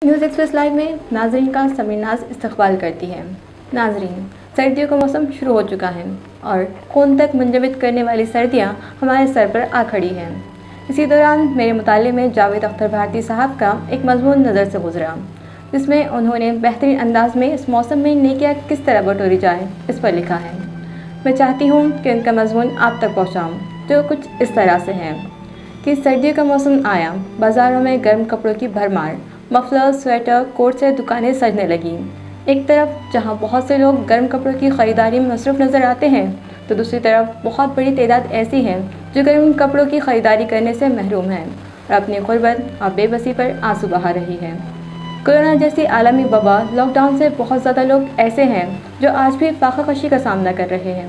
News express live में नाजरीन का समीरनाज इस्तकबाल करती है। नाजरीन, सर्दियों का मौसम शुरू हो चुका है और खून तक मुंजमद करने वाली सर्दियां हमारे सर पर आ खड़ी हैं। इसी दौरान मेरे मुताले में जावेद अख्तर भारती साहब का एक मजमून नज़र से गुजरा, जिसमें उन्होंने बेहतरीन अंदाज में इस मौसम में नेकियां किस तरह बटोरी जाए इस पर लिखा है। मैं चाहती हूँ कि उनका मजमून आप तक पहुँचाऊँ, जो कुछ इस तरह से है कि सर्दियों का मौसम आया, बाज़ारों में गर्म कपड़ों की भरमार, मफलर, स्वेटर, कोट से दुकानें सजने लगीं। एक तरफ जहां बहुत से लोग गर्म कपड़ों की ख़रीदारी में मसरूफ़ नज़र आते हैं, तो दूसरी तरफ बहुत बड़ी तादाद ऐसी है जो गर्म कपड़ों की ख़रीदारी करने से महरूम है और अपनी गुर्बत और बेबसी पर आंसू बहा रही है। कोरोना जैसी आलमी वबा, लॉकडाउन से बहुत ज़्यादा लोग ऐसे हैं जो आज भी फाकाकशी का सामना कर रहे हैं।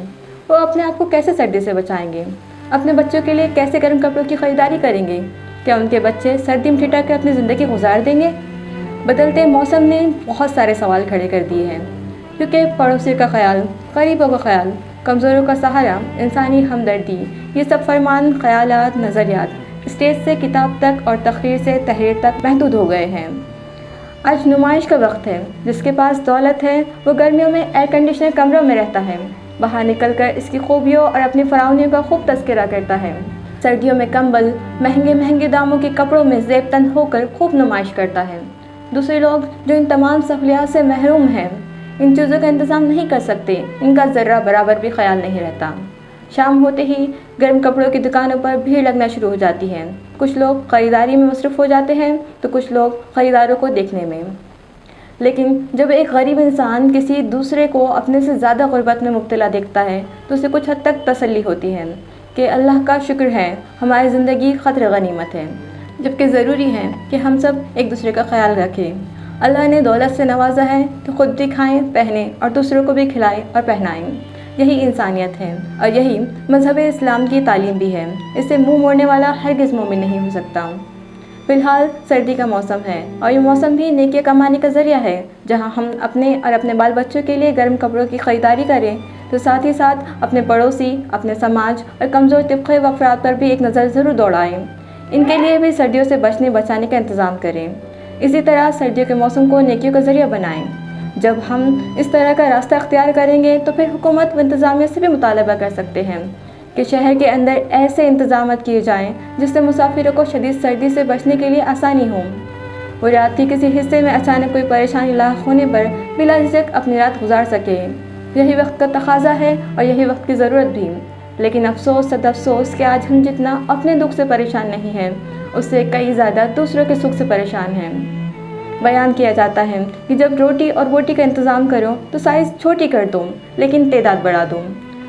वो अपने आप को कैसे सर्दी से बचाएंगे? अपने बच्चों के लिए कैसे गर्म कपड़ों की ख़रीदारी करेंगे? क्या उनके बच्चे सर्दी में ठिठक कर अपनी ज़िंदगी गुजार देंगे? बदलते मौसम ने बहुत सारे सवाल खड़े कर दिए हैं, क्योंकि पड़ोसियों का ख्याल, गरीबों का ख्याल, कमज़ोरों का सहारा, इंसानी हमदर्दी, ये सब फरमान, ख़यालात, नज़रियात स्टेज से किताब तक और तकरीर से तहरीर तक महदूद हो गए हैं। आज नुमाइश का वक्त है। जिसके पास दौलत है वो गर्मियों में एयर कंडीशनर कमरों में रहता है, बाहर निकलकर इसकी खूबियों और अपनी फरावनियों का खूब तज़किरा करता है। सर्दियों में कंबल, महंगे महंगे दामों के कपड़ों में ज़ेबतन होकर खूब नुमाइश करता है। दूसरे लोग जो इन तमाम सहूलियात से महरूम हैं, इन चीज़ों का इंतज़ाम नहीं कर सकते, इनका ज़र्रा बराबर भी ख्याल नहीं रहता। शाम होते ही गर्म कपड़ों की दुकानों पर भीड़ लगना शुरू हो जाती है। कुछ लोग ख़रीदारी में मसरूफ़ हो जाते हैं तो कुछ लोग ख़रीदारों को देखने में। लेकिन जब एक गरीब इंसान किसी दूसरे को अपने से ज़्यादा गुर्बत में मुब्तला देखता है तो उसे कुछ हद तक तसल्ली होती है कि अल्लाह का शुक्र है, हमारी ज़िंदगी ख़त्र गनीमत है। जबकि ज़रूरी है कि हम सब एक दूसरे का ख्याल रखें। अल्लाह ने दौलत से नवाजा है तो ख़ुद भी खाएँ, पहनें और दूसरों को भी खिलाएं और पहनाएं। यही इंसानियत है और यही मज़हब इस्लाम की तालीम भी है। इससे मुँह मोड़ने वाला हरगिज़ मोमिन नहीं हो सकता। फ़िलहाल सर्दी का मौसम है और ये मौसम भी नेकियां कमाने का ज़रिया है। जहाँ हम अपने और अपने बाल बच्चों के लिए गर्म कपड़ों की ख़रीदारी करें तो साथ ही साथ अपने पड़ोसी, अपने समाज और कमज़ोर तबक़े व अफराद पर भी एक नज़र ज़रूर दौड़ाएँ। इनके लिए भी सर्दियों से बचने बचाने का इंतज़ाम करें। इसी तरह सर्दियों के मौसम को नेकियों का ज़रिया बनाएँ। जब हम इस तरह का रास्ता अख्तियार करेंगे तो फिर हुकूमत व इंतज़ामिया से भी मुतालबा कर सकते हैं कि शहर के अंदर ऐसे इंतज़ाम किए जाएँ जिससे मुसाफिरों को शदीद सर्दी से बचने के लिए आसानी हो। वो रात के किसी हिस्से में अचानक कोई परेशानी लाक होने पर बिला झिझक अपनी रात गुजार सके। यही वक्त का तकाजा है और यही वक्त की ज़रूरत भी। लेकिन अफसोस सद अफसोस कि आज हम जितना अपने दुख से परेशान नहीं हैं, उससे कई ज़्यादा दूसरों के सुख से परेशान हैं। बयान किया जाता है कि जब रोटी और बोटी का इंतज़ाम करो तो साइज़ छोटी कर दो लेकिन तादाद बढ़ा दो।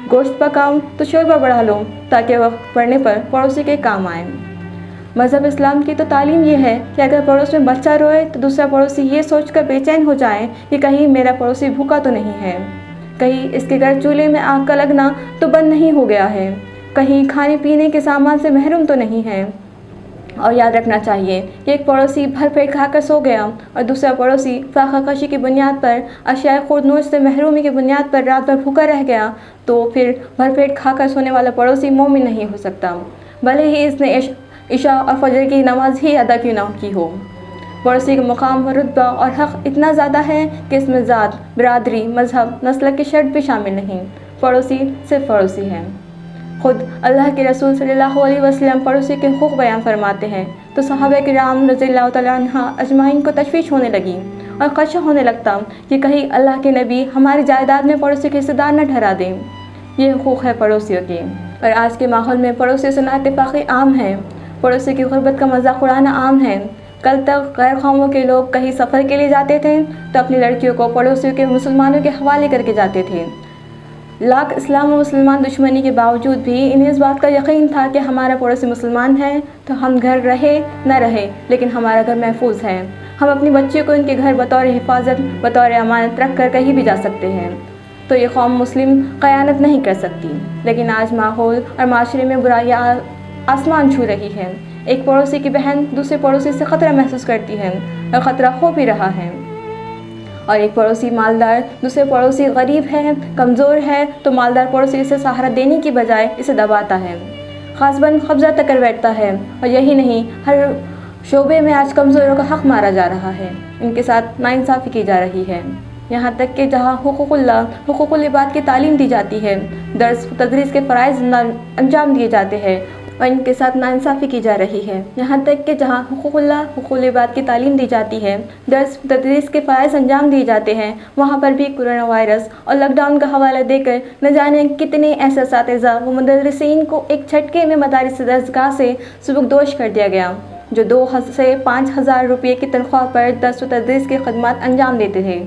गोश्त पकाओ तो शोरबा बढ़ा लो ताकि वक्त पड़ने पर पड़ोसी के काम आए। मज़हब इस्लाम की तो तालीम ये है कि अगर पड़ोस में बच्चा रोए तो दूसरा पड़ोसी ये सोचकर बेचैन हो जाए कि कहीं मेरा पड़ोसी भूखा तो नहीं है, कहीं इसके घर चूल्हे में आग का लगना तो बंद नहीं हो गया है, कहीं खाने पीने के सामान से महरूम तो नहीं है। और याद रखना चाहिए कि एक पड़ोसी भर पेट खाकर सो गया और दूसरा पड़ोसी फाकाकशी की बुनियाद पर, अशियाए खुर्दनोश से महरूमी की बुनियाद पर रात भर भूखा रह गया, तो फिर भर पेट खाकर सोने वाला पड़ोसी मोमिन नहीं हो सकता, भले ही इसने इशा और फजर की नमाज ही अदा क्यों ना की हो। पड़ोसी का मुकाम व रुतबा और हक़ इतना ज़्यादा है कि इसमें ज़ात, बिरादरी, मज़हब, नस्ल की शर्त भी शामिल नहीं। पड़ोसी सिर्फ पड़ोसी है। ख़ुद अल्लाह के रसूल सल्लल्लाहु अलैहि वसल्लम पड़ोसी के हुक्म बयान फरमाते हैं तो सहाबा किराम रज़ियल्लाहु तआला अन्हा अजमाइन को तशवीश होने लगी और ख़दशा होने लगता कि कहीं अल्लाह के नबी हमारी जायदाद में पड़ोसी के हिस्सेदार न ठहरा दें। ये हुकूक़ है पड़ोसियों के। और आज के माहौल में पड़ोसियों से नाइत्तेफ़ाक़ी आम है, पड़ोसी की गुर्बत का मजाक उड़ाना आम है। कल तक गैर कौमों के लोग कहीं सफ़र के लिए जाते थे तो अपनी लड़कियों को पड़ोसियों के मुसलमानों के हवाले करके जाते थे। लाख इस्लाम और मुसलमान दुश्मनी के बावजूद भी इन्हें इस बात का यकीन था कि हमारा पड़ोसी मुसलमान है तो हम घर रहे न रहे लेकिन हमारा घर महफूज है। हम अपनी बच्चियों को इनके घर बतौर हिफाजत, बतौर अमानत रख कर कहीं भी जा सकते हैं। तो ये कौम मुस्लिम क़यानत नहीं कर सकती। लेकिन आज माहौल और माशरे में बुराइयाँ आसमान छू रही हैं। एक पड़ोसी की बहन दूसरे पड़ोसी से ख़तरा महसूस करती है और ख़तरा हो भी रहा है। और एक पड़ोसी मालदार, दूसरे पड़ोसी गरीब है, कमज़ोर है तो मालदार पड़ोसी इसे सहारा देने की बजाय इसे दबाता है, ख़ासबन कब्ज़ा तक कर बैठता है। और यही नहीं, شعبے میں آج کمزوروں کا حق مارا جا رہا ہے، ان کے ساتھ ناانصافی کی جا رہی ہے۔ یہاں تک کہ جہاں حقوق اللہ، حقوق العباد کی تعلیم دی جاتی ہے، درس و تدریس کے فرائض انجام دیے جاتے ہیں اور ان کے ساتھ ناانصافی کی جا رہی ہے۔ یہاں تک کہ جہاں حقوق اللہ، حقوق العباد کی تعلیم دی جاتی ہے، درس و تدریس کے فرائض انجام دیے جاتے ہیں، وہاں پر بھی کورونا وائرس اور لاک ڈاؤن کا حوالہ دے کر نہ جانے کتنے ایسے اساتذہ و مدرسین کو ایک جھٹکے میں مدارس درسگاہ سے سبکدوش کر دیا گیا، جو 2 سے 5,000 روپے کی تنخواہ پر درس و تدریس کی خدمات انجام دیتے تھے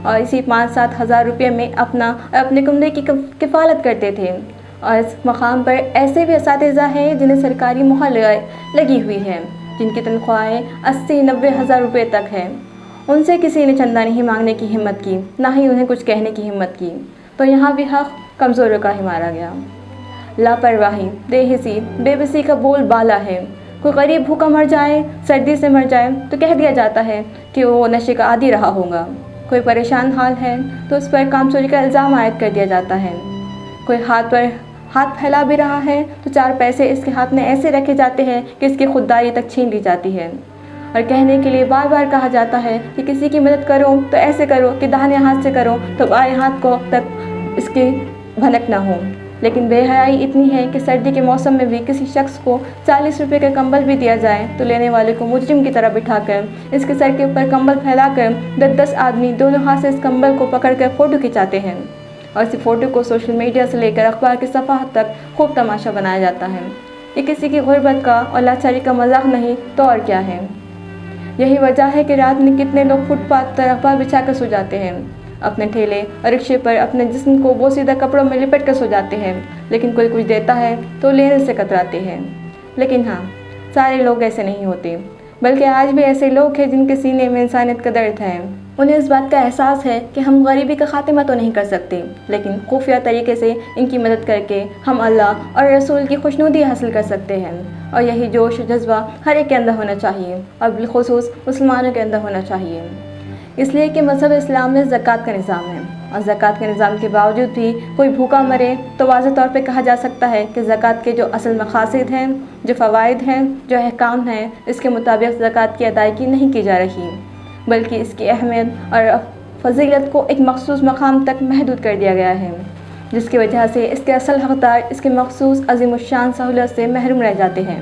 اور اسی 5-7 ہزار روپے میں اپنے کمرے کی کفالت کرتے تھے۔ اور اس مقام پر ایسے بھی اساتذہ ہیں جنہیں سرکاری مہر لگی ہوئی ہے، جن کی تنخواہیں 80-90 ہزار روپے تک ہیں۔ ان سے کسی نے چندہ نہیں مانگنے کی ہمت کی، نہ ہی انہیں کچھ کہنے کی ہمت کی، تو یہاں بھی حق کمزوروں کا ہی مارا گیا۔ لاپرواہی، بے حسی، بے بسی کا بول بالا ہے۔ کوئی غریب بھوکا مر جائے، سردی سے مر جائے تو کہہ دیا جاتا ہے کہ وہ نشے کا عادی رہا ہوگا۔ کوئی پریشان حال ہے تو اس پر کام چوری کا الزام عائد کر دیا جاتا ہے۔ کوئی ہاتھ پھیلا بھی رہا ہے تو 4 پیسے اس کے ہاتھ میں ایسے رکھے جاتے ہیں کہ اس کی خودداری تک چھین لی جاتی ہے، اور کہنے کے لیے بار بار کہا جاتا ہے کہ کسی کی مدد کرو تو ایسے کرو کہ داہنے ہاتھ سے کرو تو بائیں ہاتھ کو تک اس کی بھنک نہ ہو۔ لیکن بے حیائی اتنی ہے کہ سردی کے موسم میں بھی کسی شخص کو 40 روپے کا کمبل بھی دیا جائے تو لینے والے کو مجرم کی طرح بٹھا کر اس کے سر کے اوپر کمبل پھیلا کر 10 آدمی دونوں ہاتھ سے اس کمبل کو پکڑ کر فوٹو کھنچاتے ہیں، اور اسی فوٹو کو سوشل میڈیا سے لے کر اخبار کے صفحات تک خوب تماشا بنایا جاتا ہے۔ یہ کسی کی غربت کا اور لاچاری کا مذاق نہیں تو اور کیا ہے۔ یہی وجہ ہے کہ رات میں کتنے لوگ فٹ پاتھ پر اخبار بچھا کر سو جاتے ہیں، اپنے ٹھیلے اور رکشے پر اپنے جسم کو بوسیدہ کپڑوں میں لپٹ کر سو جاتے ہیں، لیکن کوئی کچھ دیتا ہے تو لینے سے کتراتے ہیں۔ لیکن ہاں، سارے لوگ ایسے نہیں ہوتے، بلکہ آج بھی ایسے لوگ ہیں جن کے سینے میں انسانیت کا درد ہے۔ انہیں اس بات کا احساس ہے کہ ہم غریبی کا خاتمہ تو نہیں کر سکتے، لیکن خفیہ طریقے سے ان کی مدد کر کے ہم اللہ اور رسول کی خوشنودی حاصل کر سکتے ہیں، اور یہی جوش و جذبہ ہر ایک کے اندر ہونا چاہیے، اور بالخصوص مسلمانوں کے اندر ہونا چاہیے۔ اس لیے کہ مذہب اسلام میں زکوٰۃ کا نظام ہے، اور زکوٰۃ کے نظام کے باوجود بھی کوئی بھوکا مرے تو واضح طور پہ کہا جا سکتا ہے کہ زکوٰۃ کے جو اصل مقاصد ہیں، جو فوائد ہیں، جو احکام ہیں، اس کے مطابق زکوٰۃ کی ادائیگی نہیں کی جا رہی، بلکہ اس کی اہمیت اور فضیلت کو ایک مخصوص مقام تک محدود کر دیا گیا ہے، جس کی وجہ سے اس کے اصل حقدار اس کے مخصوص عظیم الشان سہولت سے محروم رہ جاتے ہیں۔